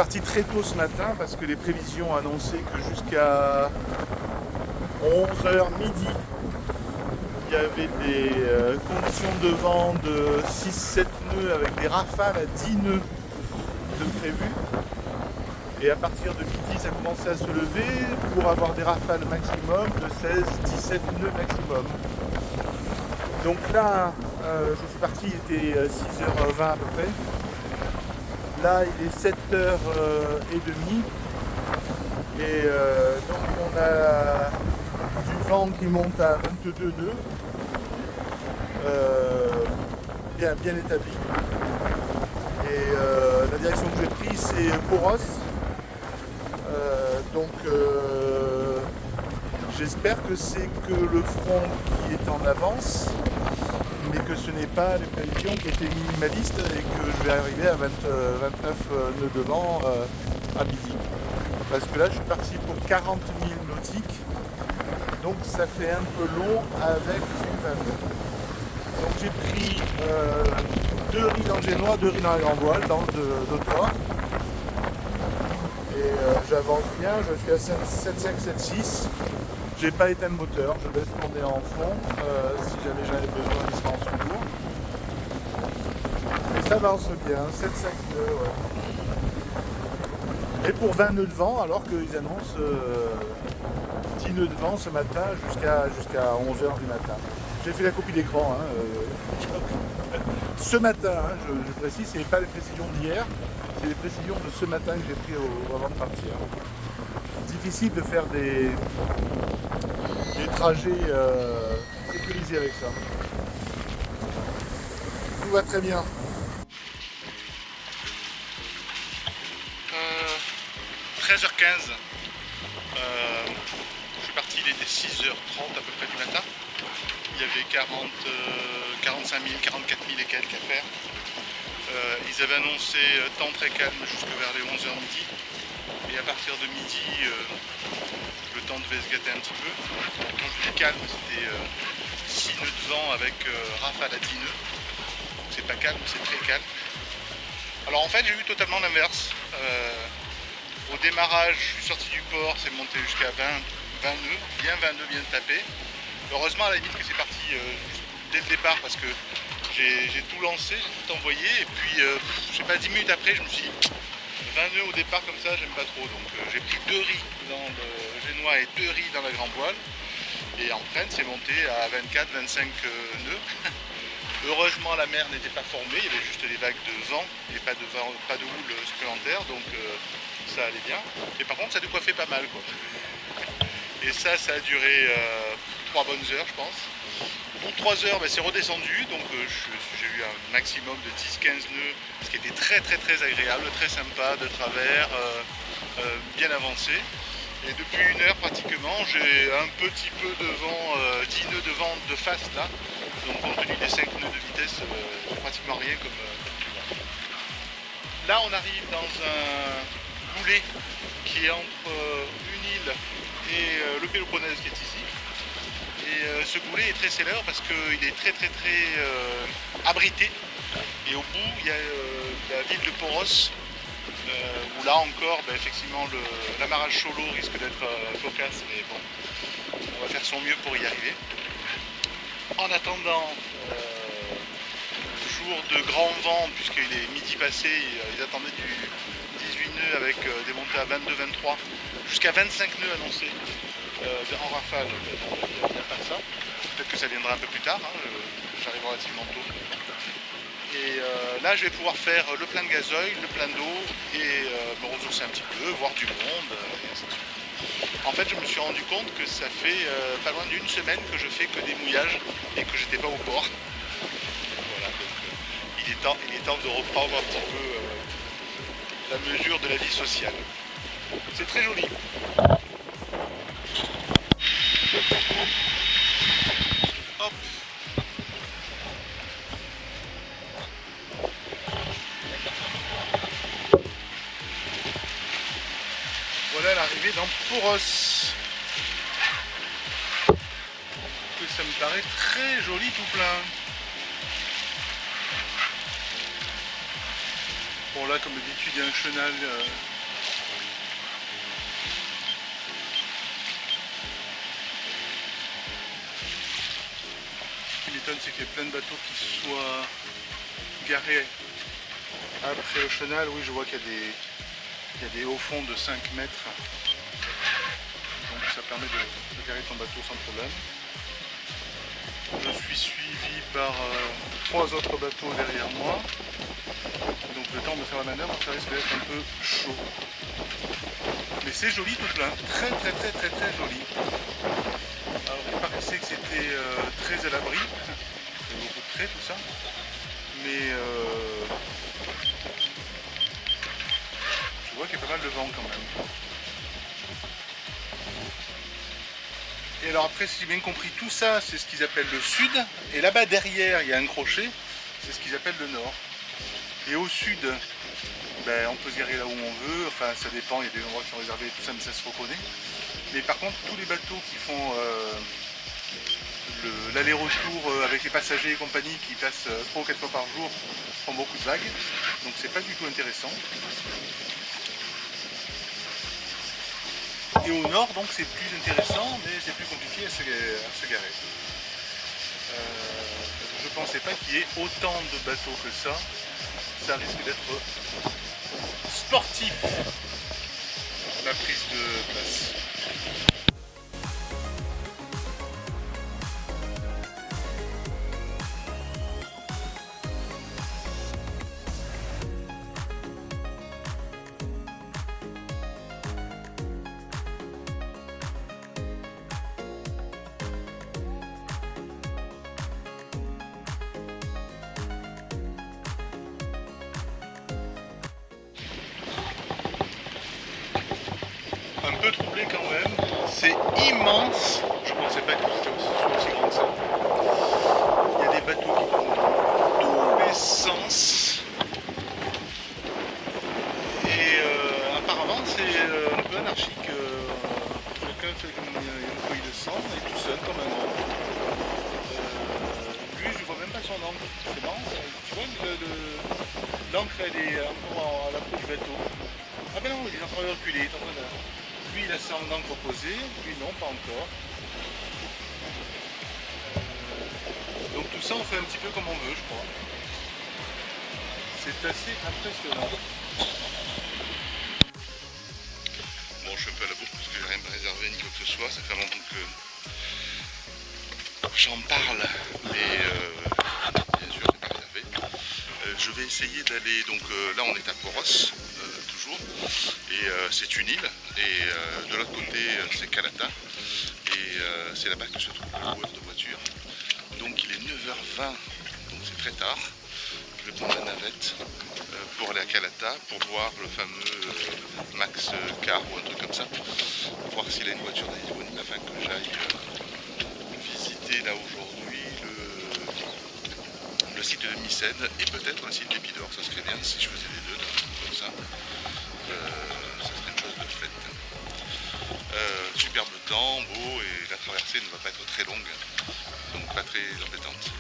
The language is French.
parti très tôt ce matin parce que les prévisions annonçaient que jusqu'à 11h midi, il y avait des conditions de vent de 6-7 nœuds avec des rafales à 10 nœuds de prévu. Et à partir de midi, ça commençait à se lever pour avoir des rafales maximum de 16-17 nœuds maximum. Donc là, je suis parti, il était 6h20 à peu près. Là, il est 7h30. Et donc on a du vent qui monte à 22 nœuds. Bien établi. Et la direction que j'ai prise, c'est Poros. J'espère que c'est que le front qui est en avance, mais que ce n'est pas les prévisions qui étaient minimalistes et que je vais arriver à 29 nœuds de vent à midi. Parce que là, je suis parti pour 40 000 nautiques, donc ça fait un peu long avec une vanne. Donc j'ai pris 2 riz dans le génois, 2 riz dans la grand voile, dans le Dautor. Et j'avance bien, je suis à 7,5, 7,6. J'ai pas éteint le moteur, je laisse tourner en fond si j'en ai besoin, il sera en secours. Et ça avance bien, 7,5 nœuds, ouais. Et pour 20 nœuds de vent, alors qu'ils annoncent 10 nœuds de vent ce matin jusqu'à 11h du matin. J'ai fait la copie d'écran. Ce matin, je précise, ce n'est pas les précisions d'hier, c'est les précisions de ce matin que j'ai pris avant de partir. Difficile de faire des trajets sécurisés avec ça. Tout va très bien. 13h15. Je suis parti, il était 6h30 à peu près du matin. Il y avait 45 000, 44 000 et quelques à faire. Ils avaient annoncé temps très calme jusque vers les 11h midi. Et à partir de midi, le temps devait se gâter un petit peu. Quand je dis calme, c'était 6 nœuds de vent avec rafale à 10 nœuds. C'est pas calme, c'est très calme. Alors en fait, j'ai eu totalement l'inverse. Au démarrage, je suis sorti du port, c'est monté jusqu'à 20 nœuds, bien 20 nœuds, bien tapé. Heureusement, à la limite, que c'est parti dès le départ parce que j'ai tout lancé, j'ai tout envoyé. Et puis, je sais pas, 10 minutes après, je me suis dit 20 nœuds au départ comme ça, j'aime pas trop. Donc, j'ai pris 2 riz dans le génois et 2 riz dans la grand voile. Et en freine, c'est monté à 24-25 nœuds. Heureusement, la mer n'était pas formée, il y avait juste des vagues de vent et pas de houle supplémentaire. Donc, ça allait bien. Et par contre, ça décoiffait pas mal, quoi. Et ça a duré 3 bonnes heures, je pense. Au bout de 3 heures, c'est redescendu, donc j'ai eu un maximum de 10-15 nœuds, ce qui était très agréable, très sympa, de travers, bien avancé. Et depuis 1 heure pratiquement, j'ai un petit peu de vent, 10 nœuds de vent de face là, donc compte tenu des 5 nœuds de vitesse, pratiquement rien comme là on arrive dans un goulet qui est entre une île et le Péloponnèse qui est ici. Et ce goulet est très célèbre parce qu'il est très abrité. Et au bout, il y a la ville de Poros, où là encore, effectivement, l'amarrage solo risque d'être cocasse, mais bon, on va faire son mieux pour y arriver. En attendant, jour de grand vent, puisqu'il est midi passé, ils attendaient du 18 nœuds avec des montées à 22-23, jusqu'à 25 nœuds annoncés en rafale. Il n'y a pas ça. Peut-être que ça viendra un peu plus tard, j'arrive relativement tôt. Et là, je vais pouvoir faire le plein de gazoil, le plein d'eau et me ressourcer un petit peu, voir du monde, et ainsi de suite. En fait, je me suis rendu compte que ça fait pas loin d'1 semaine que je fais que des mouillages et que j'étais pas au port. Voilà, donc il est temps de reprendre un petit peu la mesure de la vie sociale. C'est très joli. Hop. Voilà l'arrivée dans Poros. Que ça me paraît très joli tout plein. Bon là comme d'habitude il y a un chenal m'étonne, c'est qu'il y ait plein de bateaux qui soient garés après le chenal. Oui, je vois qu'il y a des hauts fonds de 5 mètres. Donc ça permet de garer ton bateau sans problème. Je suis suivi par 3 autres bateaux derrière moi. Donc le temps de faire la manœuvre, ça risque d'être un peu chaud. Mais c'est joli tout plein, très joli. Alors il paraissait que c'était très à l'abri, il y a beaucoup de traits tout ça. Mais je vois qu'il y a pas mal de vent quand même. Et alors après, si j'ai bien compris, tout ça c'est ce qu'ils appellent le sud. Et là-bas derrière, il y a un crochet, c'est ce qu'ils appellent le nord. Et au sud, ben, on peut se garer là où on veut, enfin ça dépend, il y a des endroits qui sont réservés et tout ça, mais ça se reconnaît. Mais par contre, tous les bateaux qui font l'aller-retour avec les passagers et compagnie qui passent 3 ou 4 fois par jour font beaucoup de vagues, donc c'est pas du tout intéressant. Et au nord, donc c'est plus intéressant, mais c'est plus compliqué à se garer. Je pensais pas qu'il y ait autant de bateaux que ça. Ça risque d'être sportif, la prise de place. Un peu troublé quand même, c'est immense, je pensais pas que c'était aussi grand que ça. Il y a des bateaux qui vont dans tous les sens et apparemment c'est un peu anarchique, chacun fait comme une feuille de sang et tout seul comme un homme. Lui je vois même pas son ancre, c'est marrant ça. Tu vois l'ancre elle est encore à la peau du bateau. Ah ben non, il est en train de reculer, lui il a son encre opposée, lui non, pas encore. Donc tout ça on fait un petit peu comme on veut je crois. C'est assez impressionnant. Bon je suis un peu à la bourre parce que j'ai rien réservé ni quoi que ce soit, ça fait longtemps que j'en parle, mais bien sûr j'ai pas réservé. Je vais essayer d'aller, donc là on est à Poros, toujours, et c'est une île, et de l'autre côté c'est Kalata, et c'est là-bas que se trouve le loueur de voiture. Donc il est 9h20, donc c'est très tard. Je vais prendre la navette pour aller à Kalata, pour voir le fameux Max Car ou un truc comme ça, pour voir s'il a une voiture disponible afin que j'aille visiter là aujourd'hui le site de Mycène et peut-être un site d'Épidore. Ça serait bien si je faisais les deux comme ça. Ça serait une chose de faite. Superbe temps, beau, et la traversée ne va pas être très longue, donc pas très embêtante.